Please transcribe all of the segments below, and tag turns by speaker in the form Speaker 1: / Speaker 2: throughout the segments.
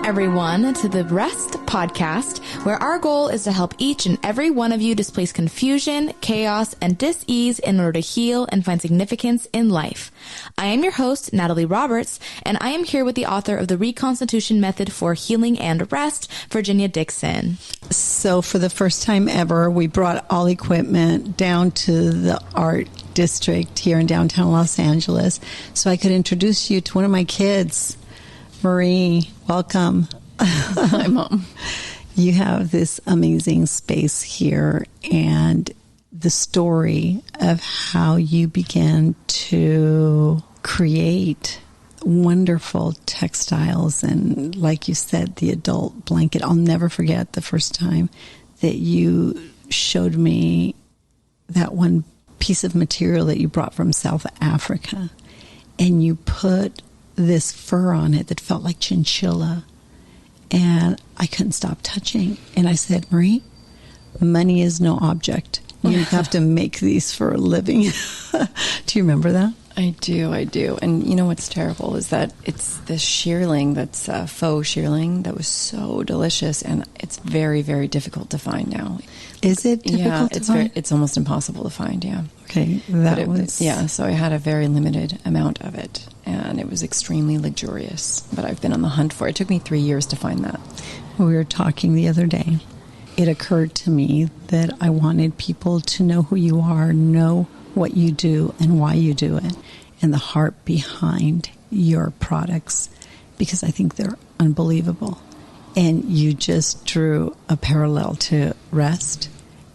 Speaker 1: everyone, to the R.E.S.T podcast, where our goal is to help each and every one of you displace confusion, chaos, and dis-ease in order to heal and find significance in life. I am your host, Natalie Roberts, and I am here with the author of the Reconstitution Method for Healing and Rest, Virginia Dixon.
Speaker 2: So for the first time ever, we brought all equipment down to the art district here in downtown Los Angeles so I could introduce you to one of my kids. Marie, welcome.
Speaker 3: Hi, Mom.
Speaker 2: You have this amazing space here, and the story of how you began to create wonderful textiles and, like you said, the adult blanket. I'll never forget the first time that you showed me that one piece of material that you brought from South Africa, and you put this fur on it that felt like chinchilla, and I couldn't stop touching. And I said, Marie, money is no object. You have to make these for a living. Do you remember that?
Speaker 3: I do. And you know what's terrible is that it's this shearling that's faux shearling that was so delicious, and it's very, very difficult to find now.
Speaker 2: Is it difficult to find?
Speaker 3: It's almost impossible to find, yeah.
Speaker 2: Okay,
Speaker 3: so I had a very limited amount of it, and it was extremely luxurious. But I've been on the hunt for it. It took me 3 years to find that.
Speaker 2: We were talking the other day. It occurred to me that I wanted people to know who you are, know what you do and why you do it, and the heart behind your products, because I think they're unbelievable. And you just drew a parallel to R.E.S.T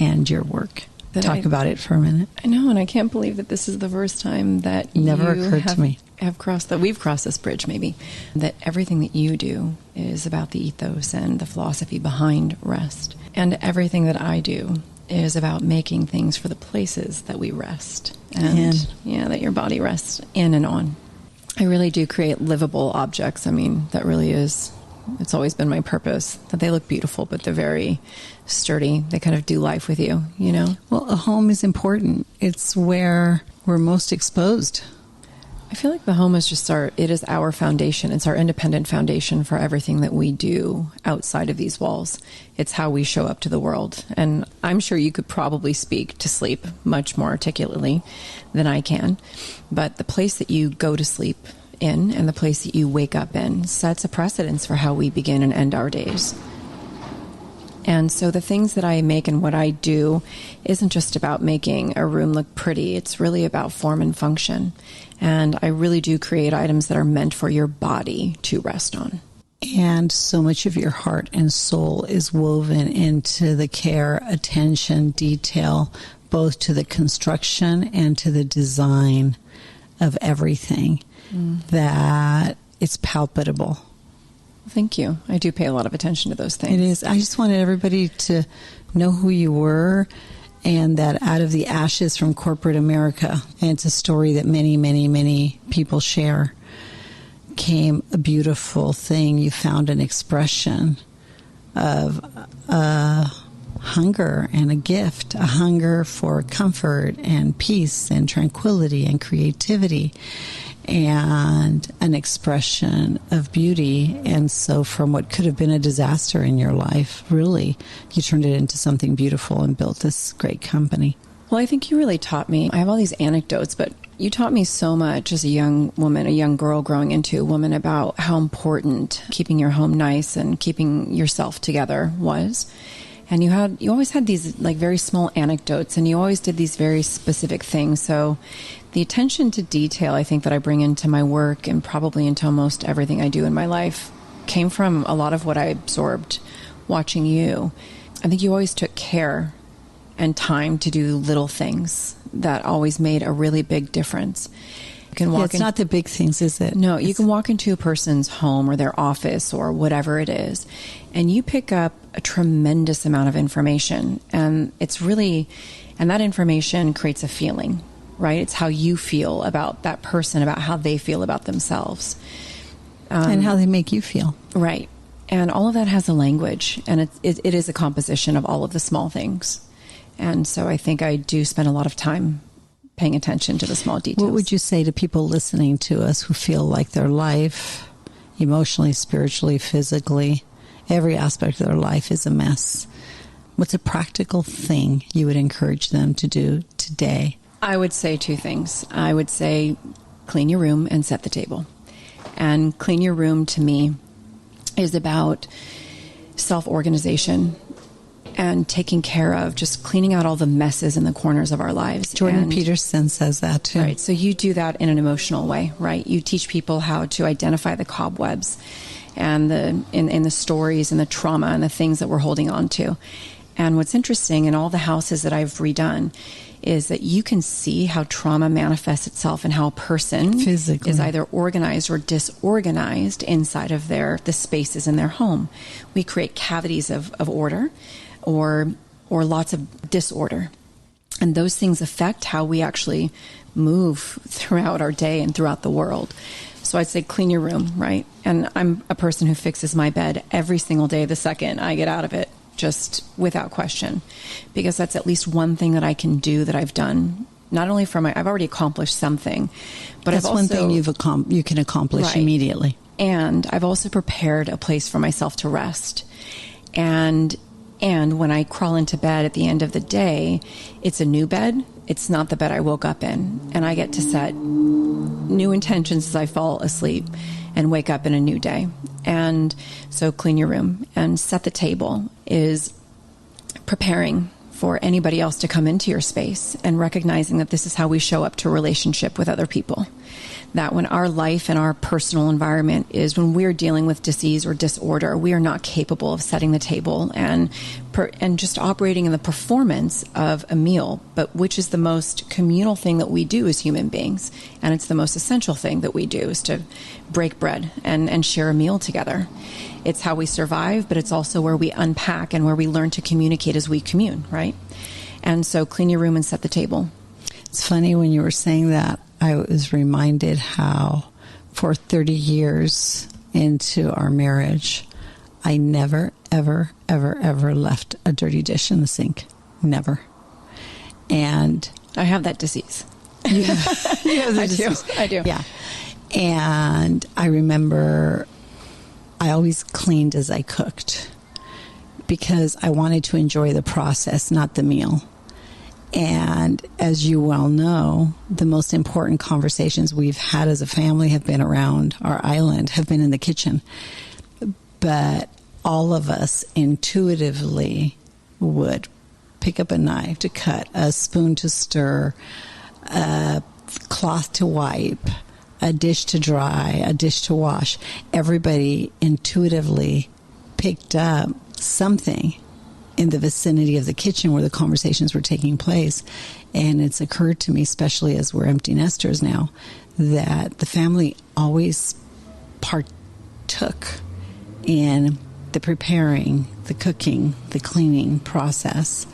Speaker 2: and your work. Talk about it for a minute.
Speaker 3: I know, and I can't believe that this is the first time that
Speaker 2: Never occurred to me.
Speaker 3: We've crossed this bridge, maybe, that everything that you do is about the ethos and the philosophy behind R.E.S.T. And everything that I do is about making things for the places that we rest. And that your body rests in and on. I really do create livable objects. I mean, that really is, it's always been my purpose, that they look beautiful, but they're very sturdy. They kind of do life with you, you know?
Speaker 2: Well, a home is important. It's where we're most exposed.
Speaker 3: I feel like the home is it is our foundation. It's our independent foundation for everything that we do outside of these walls. It's how we show up to the world. And I'm sure you could probably speak to sleep much more articulately than I can. But the place that you go to sleep in and the place that you wake up in sets a precedence for how we begin and end our days. And so the things that I make and what I do isn't just about making a room look pretty. It's really about form and function. And I really do create items that are meant for your body to rest on.
Speaker 2: And so much of your heart and soul is woven into the care, attention, detail, both to the construction and to the design of everything, that it's palpable.
Speaker 3: Thank you. I do pay a lot of attention to those things.
Speaker 2: It is. I just wanted everybody to know who you were, and that out of the ashes from corporate America, and it's a story that many, many, many people share, came a beautiful thing. You found an expression of a hunger and a gift, a hunger for comfort and peace and tranquility and creativity, and an expression of beauty. And so from what could have been a disaster in your life, really, you turned it into something beautiful and built this great company.
Speaker 3: Well, I think you really taught me. I have all these anecdotes, but you taught me so much as a young woman, a young girl growing into a woman, about how important keeping your home nice and keeping yourself together was. And you always had these like very small anecdotes, and you always did these very specific things. So the attention to detail, I think, that I bring into my work and probably into almost everything I do in my life came from a lot of what I absorbed watching you. I think you always took care and time to do little things that always made a really big difference.
Speaker 2: It's not the big things, is it?
Speaker 3: No, you can walk into a person's home or their office or whatever it is, and you pick up a tremendous amount of information. And that information creates a feeling, right? It's how you feel about that person, about how they feel about themselves.
Speaker 2: And how they make you feel.
Speaker 3: Right. And all of that has a language, and it is a composition of all of the small things. And so I think I do spend a lot of time paying attention to the small details.
Speaker 2: What would you say to people listening to us who feel like their life emotionally, spiritually, physically. Every aspect of their life is a mess. What's a practical thing you would encourage them to do today?
Speaker 3: I would say two things. I would say clean your room and set the table. And clean your room to me is about self-organization and taking care of just cleaning out all the messes in the corners of our lives.
Speaker 2: Jordan Peterson says that too.
Speaker 3: Right. So you do that in an emotional way, right? You teach people how to identify the cobwebs and in the stories and the trauma and the things that we're holding on to. And what's interesting in all the houses that I've redone is that you can see how trauma manifests itself and how a person
Speaker 2: physically
Speaker 3: is either organized or disorganized inside of the spaces in their home. We create cavities of order or lots of disorder. And those things affect how we actually move throughout our day and throughout the world. So I'd say clean your room, right? And I'm a person who fixes my bed every single day the second I get out of it, just without question, because that's at least one thing that I can do that I've done. Not only I've already accomplished something, but
Speaker 2: that's one thing you can accomplish
Speaker 3: right,
Speaker 2: immediately.
Speaker 3: And I've also prepared a place for myself to rest. And when I crawl into bed at the end of the day, it's a new bed. It's not the bed I woke up in. And I get to set new intentions as I fall asleep and wake up in a new day. And so clean your room and set the table is preparing for anybody else to come into your space and recognizing that this is how we show up to a relationship with other people. That when our life and our personal environment is when we're dealing with disease or disorder, we are not capable of setting the table and just operating in the performance of a meal, but which is the most communal thing that we do as human beings. And it's the most essential thing that we do is to break bread and share a meal together. It's how we survive, but it's also where we unpack and where we learn to communicate as we commune, right? And so clean your room and set the table.
Speaker 2: It's funny when you were saying that, I was reminded how for 30 years into our marriage, I never, ever, ever, ever left a dirty dish in the sink. Never. And
Speaker 3: I have that disease.
Speaker 2: You have the disease.
Speaker 3: I do.
Speaker 2: Yeah. And I remember I always cleaned as I cooked because I wanted to enjoy the process, not the meal. And as you well know, the most important conversations we've had as a family have been around our island, have been in the kitchen. But all of us intuitively would pick up a knife to cut, a spoon to stir, a cloth to wipe, a dish to dry, a dish to wash. Everybody intuitively picked up something in the vicinity of the kitchen where the conversations were taking place. And it's occurred to me, especially as we're empty nesters now, that the family always partook in the preparing, the cooking, the cleaning process.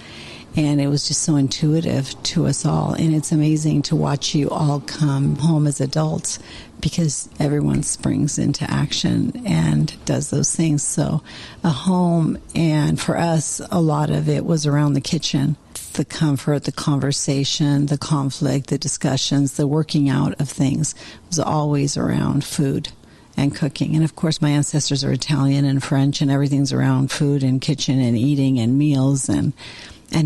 Speaker 2: And it was just so intuitive to us all. And it's amazing to watch you all come home as adults because everyone springs into action and does those things. So a home, and for us, a lot of it was around the kitchen. The comfort, the conversation, the conflict, the discussions, the working out of things was always around food and cooking. And of course, my ancestors are Italian and French, and everything's around food and kitchen and eating and meals and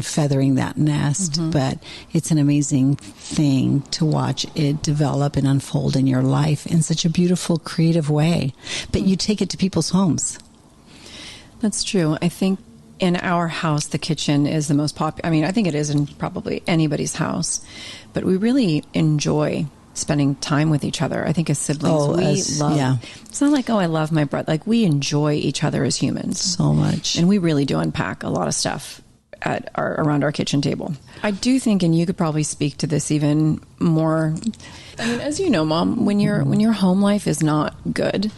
Speaker 2: feathering that nest. Mm-hmm. But it's an amazing thing to watch it develop and unfold in your life in such a beautiful, creative way. But you take it to people's homes.
Speaker 3: That's true. I think in our house, the kitchen is the most popular. I mean, I think it is in probably anybody's house. But we really enjoy spending time with each other. I think as siblings, it's not like, I love my brother. Like, we enjoy each other as humans.
Speaker 2: So much.
Speaker 3: And we really do unpack a lot of stuff around our kitchen table. I do think, and you could probably speak to this even more. I mean, as you know, Mom, when your home life is not good,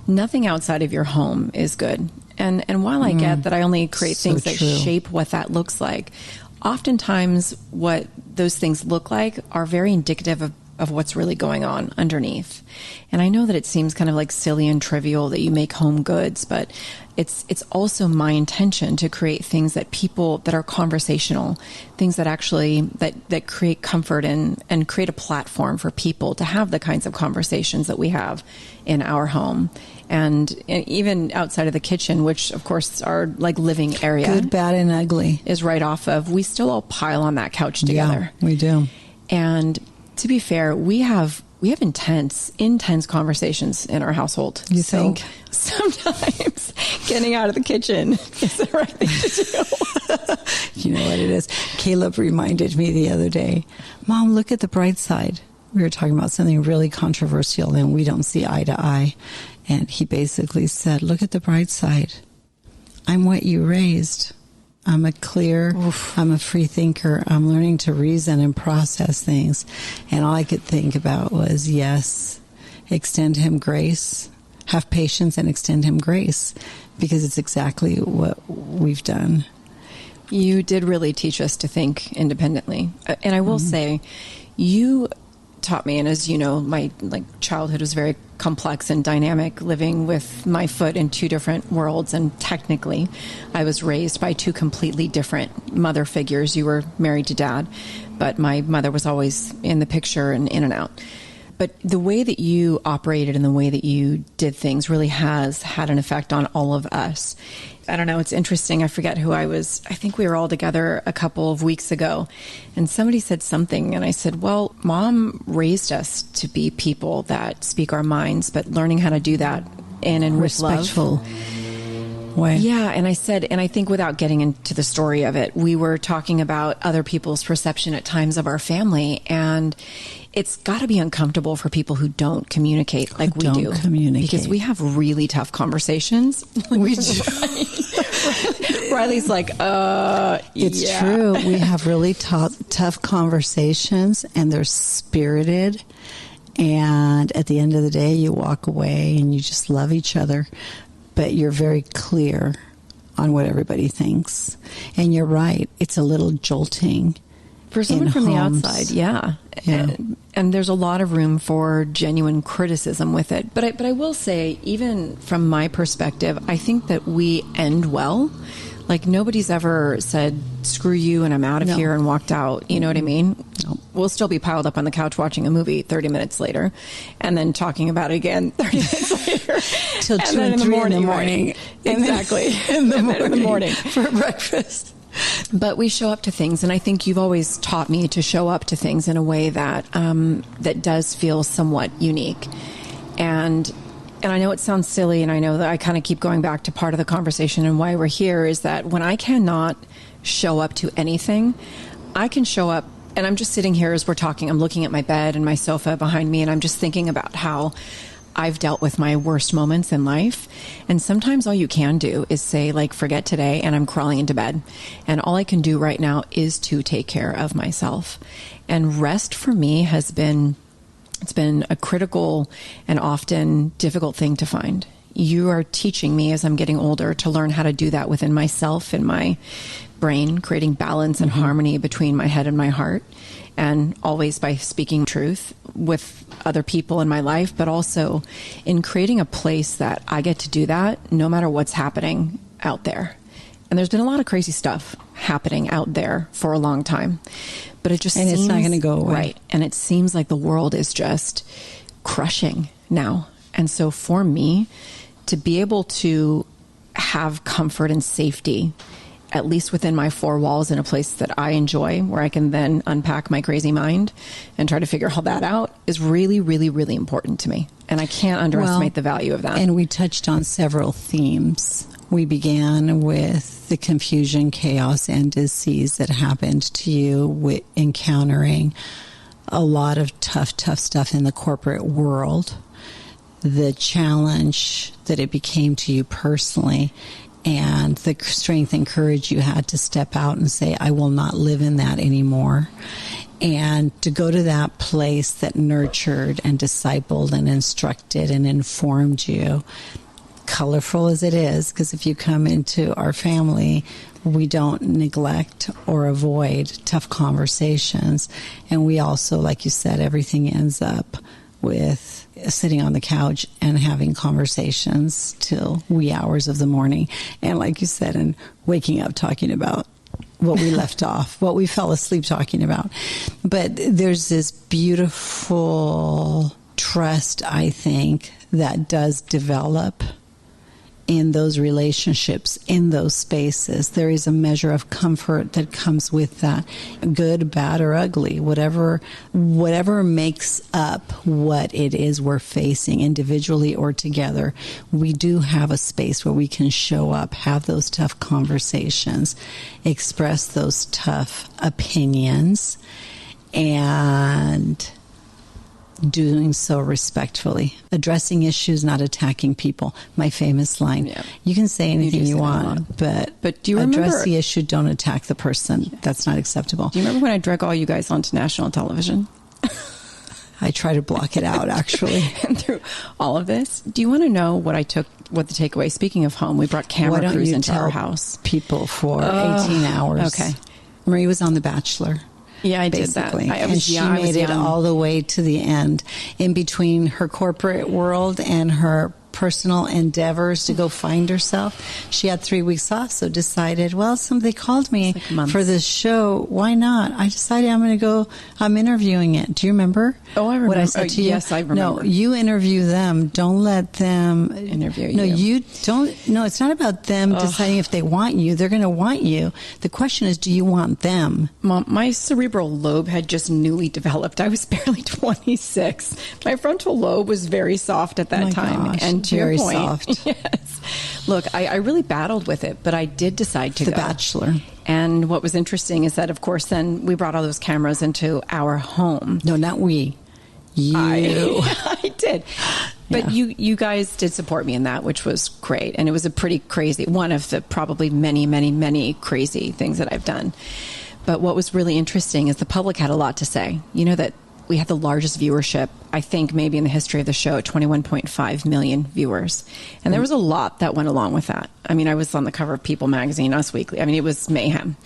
Speaker 3: nothing outside of your home is good. And while I get that I only create things that shape what that looks like, oftentimes what those things look like are very indicative of of what's really going on underneath. And I know that it seems kind of like silly and trivial that you make home goods, but it's also my intention to create things that are conversational, things that actually that create comfort and create a platform for people to have the kinds of conversations that we have in our home. And even outside of the kitchen, which of course our like living area,
Speaker 2: good, bad, and ugly,
Speaker 3: is right off of, we still all pile on that couch together.
Speaker 2: Yeah, we do.
Speaker 3: And to be fair, we have intense conversations in our household.
Speaker 2: You think?
Speaker 3: Sometimes getting out of the kitchen is the right thing to
Speaker 2: do. You know what it is? Caleb reminded me the other day, Mom, look at the bright side. We were talking about something really controversial and we don't see eye to eye. And he basically said, look at the bright side. I'm what you raised. I'm I'm a free thinker. I'm learning to reason and process things. And all I could think about was, yes, extend him grace, have patience and extend him grace, because it's exactly what we've done.
Speaker 3: You did really teach us to think independently. And I will say, you taught me, and as you know, my childhood was very complex and dynamic, living with my foot in two different worlds. And technically, I was raised by two completely different mother figures. You were married to Dad, but my mother was always in the picture and in and out. But the way that you operated and the way that you did things really has had an effect on all of us. I don't know. It's interesting. I forget who I was. I think we were all together a couple of weeks ago and somebody said something and I said, well, Mom raised us to be people that speak our minds, but learning how to do that in and with
Speaker 2: respectful way.
Speaker 3: Yeah. And I said, and I think without getting into the story of it, we were talking about other people's perception at times of our family, and it's got to be uncomfortable for people who don't communicate like we do. Because we have really tough conversations.
Speaker 2: We do.
Speaker 3: Riley's like,
Speaker 2: It's true. We have really tough conversations, and they're spirited. And at the end of the day, you walk away and you just love each other. But you're very clear on what everybody thinks. And you're right. It's a little jolting.
Speaker 3: For someone from the outside, yeah. And there's a lot of room for genuine criticism with it. But I will say, even from my perspective, I think that we end well. Like, nobody's ever said, screw you and I'm out of here and walked out. You know what I mean?
Speaker 2: No.
Speaker 3: We'll still be piled up on the couch watching a movie 30 minutes later and then talking about it again 30 minutes later.
Speaker 2: Till 2 and 3 in the morning.
Speaker 3: Exactly.
Speaker 2: In the morning.
Speaker 3: For breakfast. But we show up to things, and I think you've always taught me to show up to things in a way that that does feel somewhat unique. And I know it sounds silly, and I know that I kind of keep going back to part of the conversation and why we're here is that when I cannot show up to anything, I can show up, and I'm just sitting here as we're talking. I'm looking at my bed and my sofa behind me, and I'm just thinking about how I've dealt with my worst moments in life. And sometimes all you can do is say, like, forget today, and I'm crawling into bed. And all I can do right now is to take care of myself. And rest for me it's been a critical and often difficult thing to find. You are teaching me as I'm getting older to learn how to do that within myself and my brain, creating balance and harmony between my head and my heart. And always by speaking truth with other people in my life, but also in creating a place that I get to do that no matter what's happening out there. And there's been a lot of crazy stuff happening out there for a long time, but it just
Speaker 2: seems, it's not going to go away.
Speaker 3: Right. And it seems like the world is just crushing now. And so for me to be able to have comfort and safety, at least within my four walls, in a place that I enjoy, where I can then unpack my crazy mind and try to figure all that out, is really, really, really important to me. And I can't underestimate the value of that.
Speaker 2: And we touched on several themes. We began with the confusion, chaos, and disease that happened to you with encountering a lot of tough stuff in the corporate world, the challenge that it became to you personally, and the strength and courage you had to step out and say, I will not live in that anymore. And to go to that place that nurtured and discipled and instructed and informed you colorful as it is, because if you come into our family, we don't neglect or avoid tough conversations. And we also, like you said, everything ends up with sitting on the couch and having conversations till wee hours of the morning. And like you said, and waking up talking about what we left off, what we fell asleep talking about. But there's this beautiful trust, I think, that does develop in those relationships, in those spaces. There is a measure of comfort that comes with that, good, bad, or ugly, whatever makes up what it is we're facing, individually or together. We do have a space where we can show up, have those tough conversations, express those tough opinions, and doing so respectfully, addressing issues, not attacking people. My famous line. Yeah. You can say anything you want, but
Speaker 3: do you remember,
Speaker 2: address the issue, don't attack the person. That's not acceptable.
Speaker 3: Do you remember when I drug all you guys onto national television?
Speaker 2: I try to block it out, actually.
Speaker 3: And through all of this, do you want to know what the takeaway? Speaking of home, we brought camera crews into our house.
Speaker 2: People for 18 hours.
Speaker 3: Okay.
Speaker 2: Marie was on The Bachelor.
Speaker 3: Yeah, I
Speaker 2: basically.
Speaker 3: did that.
Speaker 2: And she made it all the way to the end, in between her corporate world and her personal endeavors to go find herself. She had 3 weeks off, so decided, well, somebody called me for this show. Why not? I decided I'm interviewing it. Do you remember?
Speaker 3: Oh, I remember.
Speaker 2: What I said to you?
Speaker 3: Yes, I remember.
Speaker 2: No, you interview them. Don't let them
Speaker 3: interview you.
Speaker 2: No, you don't. No, it's not about them deciding if they want you. They're going to want you. The question is, do you want them?
Speaker 3: Mom, my cerebral lobe had just newly developed. I was barely 26. My frontal lobe was very soft at that time.
Speaker 2: Gosh.
Speaker 3: And to
Speaker 2: very
Speaker 3: your point,
Speaker 2: soft.
Speaker 3: Yes. Look, I really battled with it, but I did decide to go.
Speaker 2: The Bachelor.
Speaker 3: And what was interesting is that, of course, then we brought all those cameras into our home.
Speaker 2: No, not we. You.
Speaker 3: I did. But you guys did support me in that, which was great. And it was a pretty crazy, one of the probably many, many, many crazy things that I've done. But what was really interesting is the public had a lot to say. You know that we had the largest viewership, I think, maybe in the history of the show, 21.5 million viewers. And there was a lot that went along with that. I mean, I was on the cover of People magazine, Us Weekly. I mean, it was mayhem.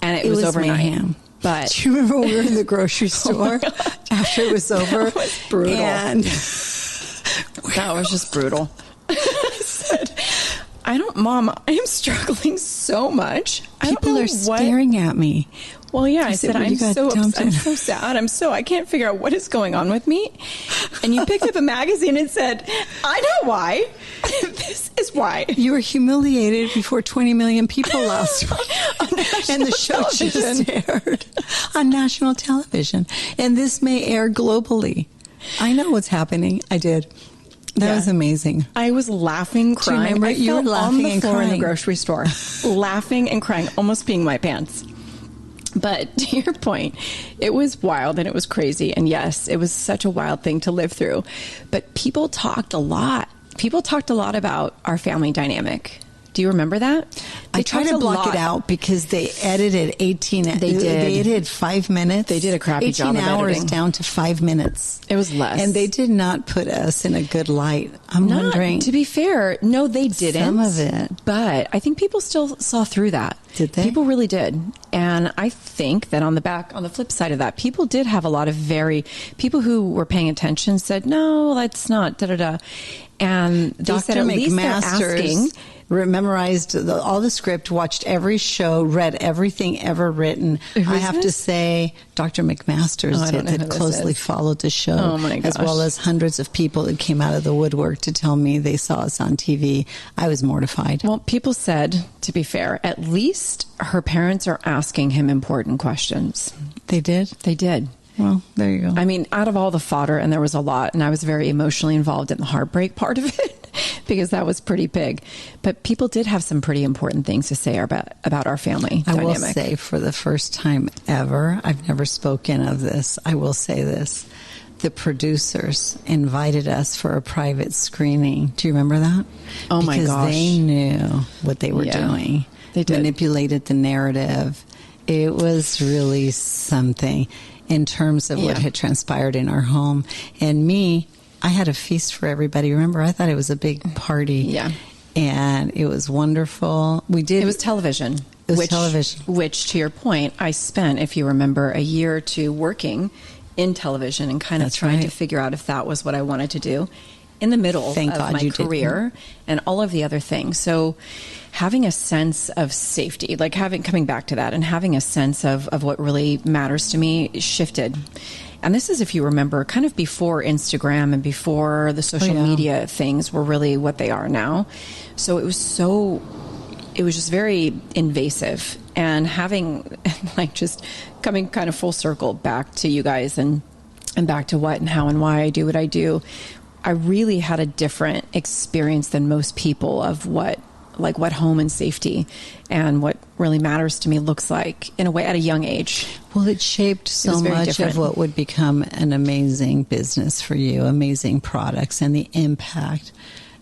Speaker 3: And it was overnight.
Speaker 2: Mayhem.
Speaker 3: But
Speaker 2: do you remember when we were in the grocery store after it was over?
Speaker 3: That was brutal.
Speaker 2: And
Speaker 3: that was just brutal. I said, Mom, I am struggling so much.
Speaker 2: People are staring at me.
Speaker 3: Well, yeah, I said, I'm so sad. I can't figure out what is going on with me. And you picked up a magazine and said, I know why. This is why.
Speaker 2: You were humiliated before 20 million people last week. And the show just aired on national television. And this may air globally. I know what's happening. I did. That was amazing.
Speaker 3: I was laughing, crying.
Speaker 2: Do you remember? You were laughing
Speaker 3: on the floor
Speaker 2: and crying
Speaker 3: in the grocery store, laughing and crying, almost peeing my pants. But to your point, it was wild and it was crazy. And yes, it was such a wild thing to live through. But people talked a lot. People talked a lot about our family dynamic. Do you remember that?
Speaker 2: I tried to block it out because they edited 18.
Speaker 3: They did.
Speaker 2: They edited 5 minutes.
Speaker 3: They did a crappy job of
Speaker 2: 18 hours
Speaker 3: editing.
Speaker 2: Down to 5 minutes.
Speaker 3: It was less.
Speaker 2: And they did not put us in a good light. I'm wondering.
Speaker 3: To be fair, no, they didn't.
Speaker 2: Some of it.
Speaker 3: But I think people still saw through that.
Speaker 2: Did they?
Speaker 3: People really did. And I think that on the flip side of that, people did have a lot of people who were paying attention said, no, that's not, da-da-da. And they
Speaker 2: Dr.
Speaker 3: said, at least they're asking.
Speaker 2: Memorized all the script, watched every show, read everything ever written. I have to say, Dr. McMaster's that closely followed the show, as well as hundreds of people that came out of the woodwork to tell me they saw us on TV. I was mortified.
Speaker 3: Well, people said, to be fair, at least her parents are asking him important questions.
Speaker 2: They did?
Speaker 3: They did.
Speaker 2: Well, there you go.
Speaker 3: I mean, out of all the fodder, and there was a lot, and I was very emotionally involved in the heartbreak part of it because that was pretty big. But people did have some pretty important things to say about our family dynamic.
Speaker 2: I will say, for the first time ever, I've never spoken of this. I will say this. The producers invited us for a private screening. Do you remember that?
Speaker 3: Oh, my gosh.
Speaker 2: Because they knew what they were doing.
Speaker 3: They did.
Speaker 2: Manipulated the narrative. It was really something in terms of what had transpired in our home. And me, I had a feast for everybody. Remember, I thought it was a big party.
Speaker 3: Yeah.
Speaker 2: And it was wonderful. It was
Speaker 3: television.
Speaker 2: It was television.
Speaker 3: Which, to your point, I spent, if you remember, a year or two working in television and kind of trying to figure out if that was what I wanted to do in the middle of my career and all of the other things. So having a sense of safety, like coming back to that and having a sense of what really matters to me shifted. And this is, if you remember, kind of before Instagram and before the social media things were really what they are now. So it was just very invasive. And having, like, just coming kind of full circle back to you guys and back to what and how and why I do what I do, I really had a different experience than most people of what home and safety and what really matters to me looks like in a way at a young age.
Speaker 2: Well, it shaped so much of what would become an amazing business for you, amazing products, and the impact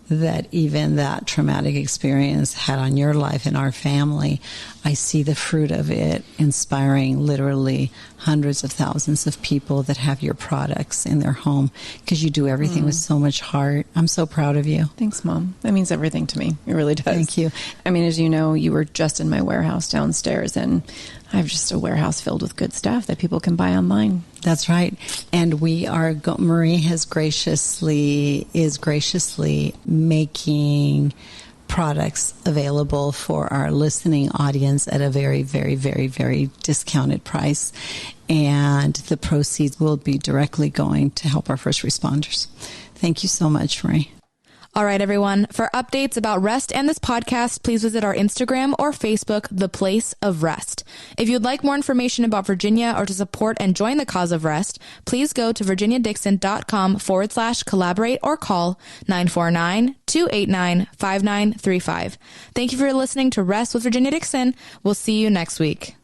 Speaker 2: that even that traumatic experience had on your life and our family. I see the fruit of it inspiring literally hundreds of thousands of people that have your products in their home because you do everything with so much heart. I'm so proud of you.
Speaker 3: Thanks, Mom. That means everything to me. It really does.
Speaker 2: Thank you.
Speaker 3: I mean, as you know, you were just in my warehouse downstairs, and I have just a warehouse filled with good stuff that people can buy online.
Speaker 2: That's right. And Marie is graciously making products available for our listening audience at a very, very, very, very discounted price. And the proceeds will be directly going to help our first responders. Thank you so much, Marie.
Speaker 1: All right, everyone. For updates about R.E.S.T and this podcast, please visit our Instagram or Facebook, The Place of R.E.S.T. If you'd like more information about Virginia or to support and join the cause of R.E.S.T, please go to virginiadixon.com/collaborate or call 949-289-5935. Thank you for listening to R.E.S.T with Virginia Dixon. We'll see you next week.